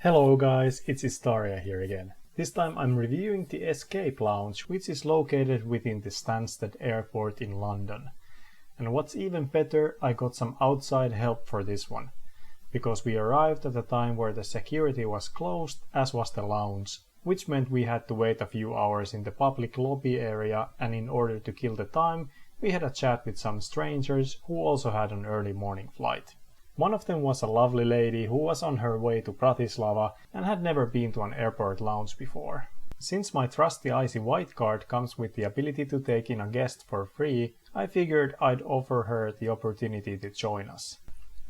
Hello guys, it's Istaria here again. This time I'm reviewing the Escape Lounge, which is located within the Stansted Airport in London. And what's even better, I got some outside help for this one, because we arrived at a time where the security was closed, as was the lounge, which meant we had to wait a few hours in the public lobby area, and in order to kill the time, we had a chat with some strangers who also had an early morning flight. One of them was a lovely lady who was on her way to Bratislava and had never been to an airport lounge before. Since my trusty icy white card comes with the ability to take in a guest for free, I figured I'd offer her the opportunity to join us.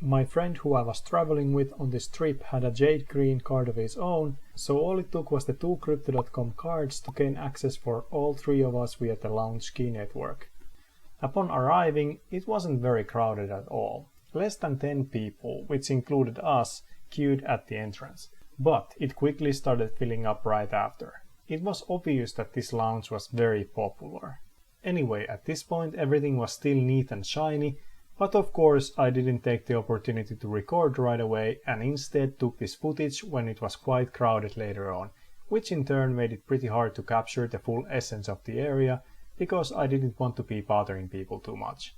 My friend who I was traveling with on this trip had a jade green card of his own, so all it took was the two Crypto.com cards to gain access for all three of us via the lounge key network. Upon arriving, it wasn't very crowded at all. Less than 10 people, which included us, queued at the entrance. But it quickly started filling up right after. It was obvious that this lounge was very popular. Anyway, at this point everything was still neat and shiny, but of course I didn't take the opportunity to record right away and instead took this footage when it was quite crowded later on, which in turn made it pretty hard to capture the full essence of the area because I didn't want to be bothering people too much.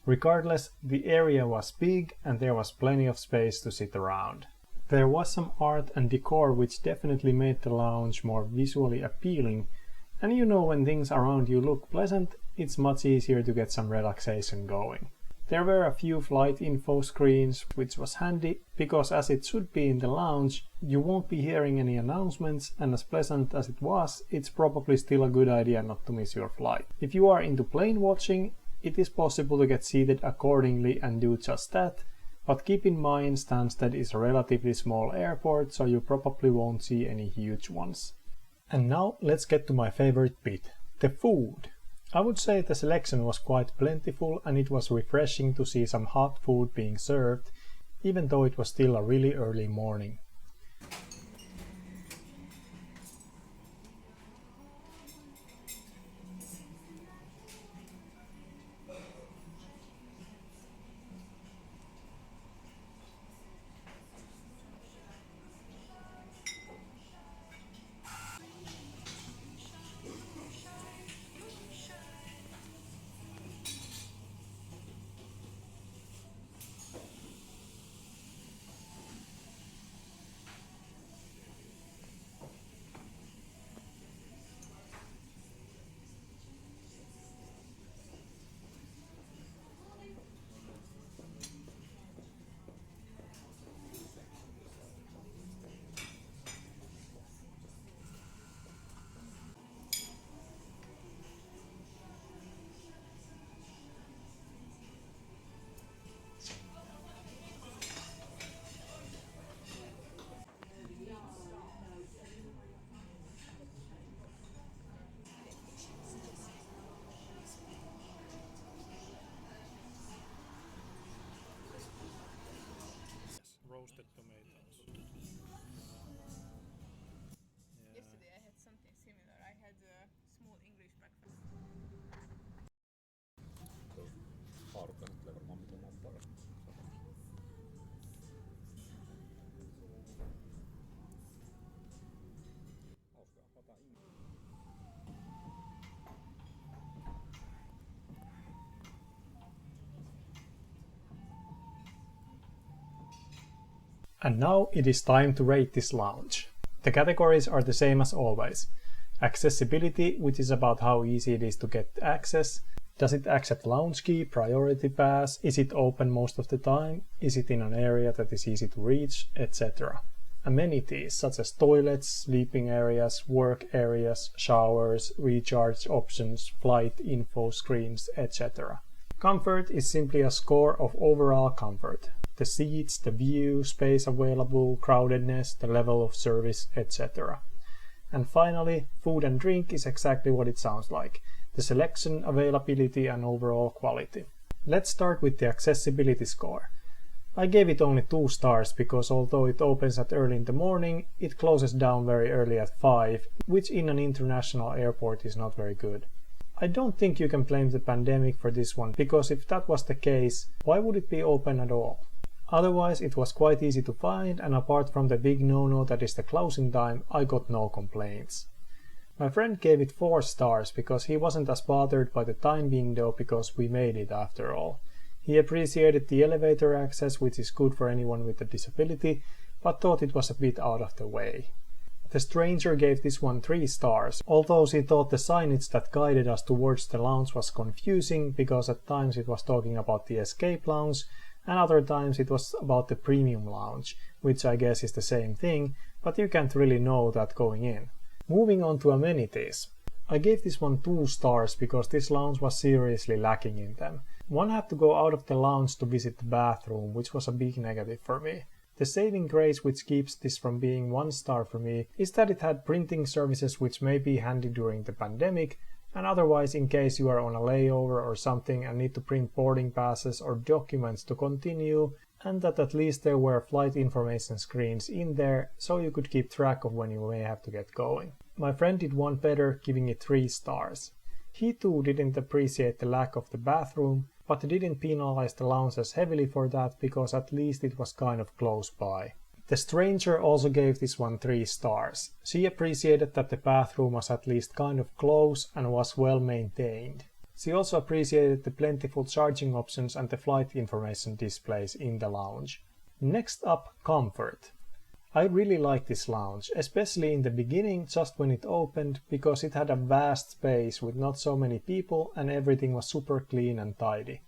Regardless, the area was big and there was plenty of space to sit around. There was some art and decor which definitely made the lounge more visually appealing, and you know when things around you look pleasant, it's much easier to get some relaxation going. There were a few flight info screens, which was handy because as it should be in the lounge, you won't be hearing any announcements, and as pleasant as it was, it's probably still a good idea not to miss your flight. If you are into plane watching, it is possible to get seated accordingly and do just that, but keep in mind Stansted is a relatively small airport, so you probably won't see any huge ones. And now let's get to my favorite bit, the food. I would say the selection was quite plentiful and it was refreshing to see some hot food being served, even though it was still a really early morning. Roasted tomatoes. Yesterday I had something similar. I had a small English breakfast. And now it is time to rate this lounge. The categories are the same as always. Accessibility, which is about how easy it is to get access. Does it accept lounge key, priority pass? Is it open most of the time? Is it in an area that is easy to reach, etc. Amenities such as toilets, sleeping areas, work areas, showers, recharge options, flight info screens, etc. Comfort is simply a score of overall comfort. The seats, the view, space available, crowdedness, the level of service, etc. And finally, food and drink is exactly what it sounds like. The selection, availability and overall quality. Let's start with the accessibility score. I gave it only 2 stars because although it opens at early in the morning, it closes down very early at 5, which in an international airport is not very good. I don't think you can blame the pandemic for this one, because if that was the case, why would it be open at all? Otherwise it was quite easy to find, and apart from the big no-no that is the closing time, I got no complaints. My friend gave it 4 stars because he wasn't as bothered by the time being though, because we made it after all. He appreciated the elevator access, which is good for anyone with a disability, but thought it was a bit out of the way. The stranger gave this one 3 stars, although she thought the signage that guided us towards the lounge was confusing because at times it was talking about the escape lounge and other times it was about the premium lounge, which I guess is the same thing, but you can't really know that going in. Moving on to amenities. I gave this one 2 stars because this lounge was seriously lacking in them. One had to go out of the lounge to visit the bathroom, which was a big negative for me. The saving grace which keeps this from being 1 star for me is that it had printing services which may be handy during the pandemic, and otherwise in case you are on a layover or something and need to print boarding passes or documents to continue, and that at least there were flight information screens in there so you could keep track of when you may have to get going. My friend did one better, giving it 3 stars. He too didn't appreciate the lack of the bathroom, but he didn't penalize the lounge as heavily for that because at least it was kind of close by. The stranger also gave this one 3 stars. She appreciated that the bathroom was at least kind of close and was well maintained. She also appreciated the plentiful charging options and the flight information displays in the lounge. Next up, comfort. I really liked this lounge, especially in the beginning just when it opened, because it had a vast space with not so many people and everything was super clean and tidy.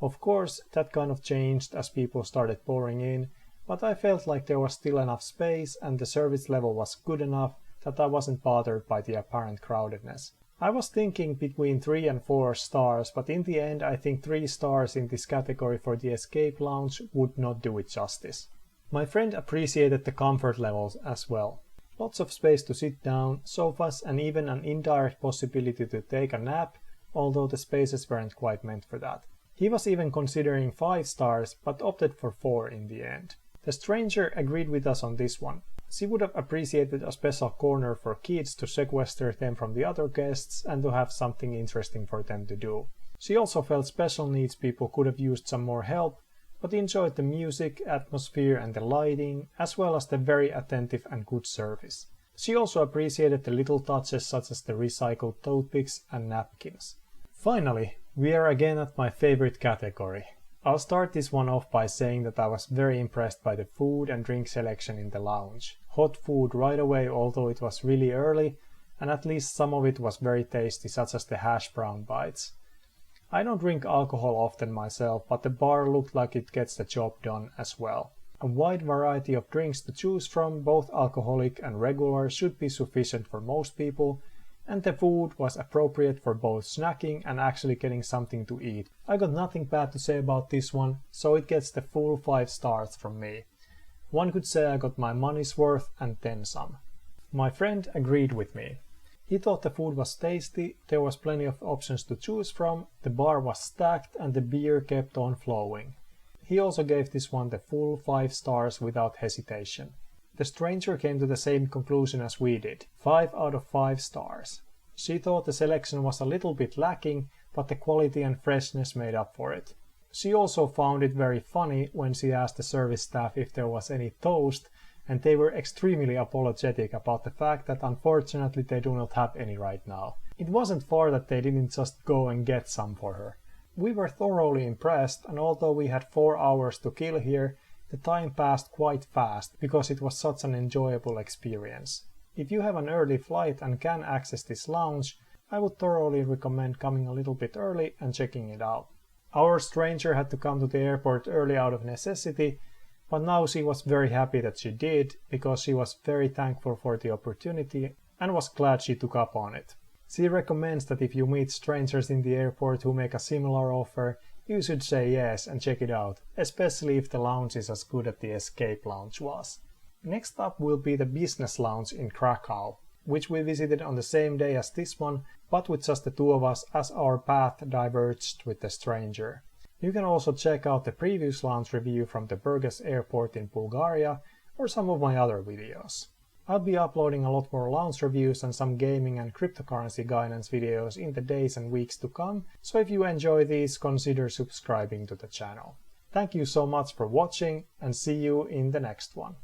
Of course, that kind of changed as people started pouring in, but I felt like there was still enough space and the service level was good enough that I wasn't bothered by the apparent crowdedness. I was thinking between 3 and 4 stars, but in the end I think 3 stars in this category for the escape lounge would not do it justice. My friend appreciated the comfort levels as well. Lots of space to sit down, sofas and even an indirect possibility to take a nap, although the spaces weren't quite meant for that. He was even considering 5 stars, but opted for 4 in the end. The stranger agreed with us on this one. She would have appreciated a special corner for kids to sequester them from the other guests and to have something interesting for them to do. She also felt special needs people could have used some more help, but enjoyed the music, atmosphere and the lighting, as well as the very attentive and good service. She also appreciated the little touches such as the recycled toothpicks and napkins. Finally, we are again at my favorite category. I'll start this one off by saying that I was very impressed by the food and drink selection in the lounge. Hot food right away, although it was really early, and at least some of it was very tasty, such as the hash brown bites. I don't drink alcohol often myself, but the bar looked like it gets the job done as well. A wide variety of drinks to choose from, both alcoholic and regular, should be sufficient for most people, and the food was appropriate for both snacking and actually getting something to eat. I got nothing bad to say about this one, so it gets the full 5 stars from me. One could say I got my money's worth and then some. My friend agreed with me. He thought the food was tasty, there was plenty of options to choose from, the bar was stacked and the beer kept on flowing. He also gave this one the full 5 stars without hesitation. The stranger came to the same conclusion as we did, 5 out of 5 stars. She thought the selection was a little bit lacking, but the quality and freshness made up for it. She also found it very funny when she asked the service staff if there was any toast, and they were extremely apologetic about the fact that unfortunately they do not have any right now. It wasn't far that they didn't just go and get some for her. We were thoroughly impressed, and although we had 4 hours to kill here, the time passed quite fast because it was such an enjoyable experience. If you have an early flight and can access this lounge, I would thoroughly recommend coming a little bit early and checking it out. Our stranger had to come to the airport early out of necessity, but now she was very happy that she did because she was very thankful for the opportunity and was glad she took up on it. She recommends that if you meet strangers in the airport who make a similar offer, you should say yes and check it out, especially if the lounge is as good as the escape lounge was. Next up will be the business lounge in Krakow, which we visited on the same day as this one, but with just the 2 of us as our path diverged with the stranger. You can also check out the previous lounge review from the Burgas airport in Bulgaria or some of my other videos. I'll be uploading a lot more lounge reviews and some gaming and cryptocurrency guidance videos in the days and weeks to come, so if you enjoy these, consider subscribing to the channel. Thank you so much for watching and see you in the next one.